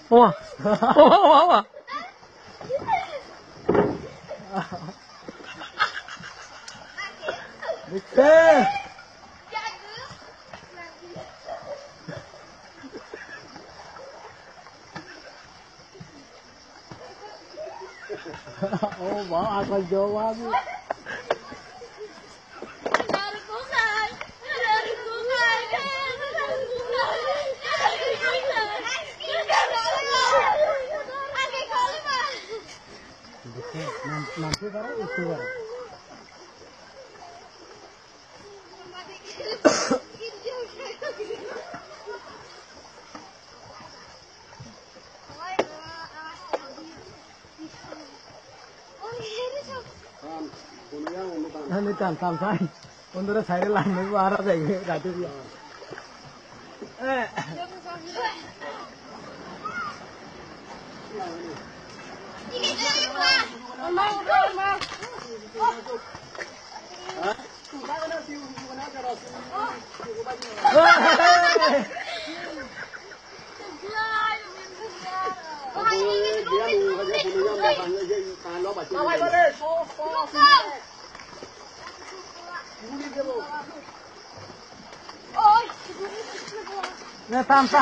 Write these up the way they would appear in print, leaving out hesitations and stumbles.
哇！Oh, bawa aku jawab. Nanti baru itu baru. Nanti tam saya, untuk saya langsung arah saya kata dia. Nè tam sa.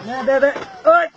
Nè đây đây. Ơi.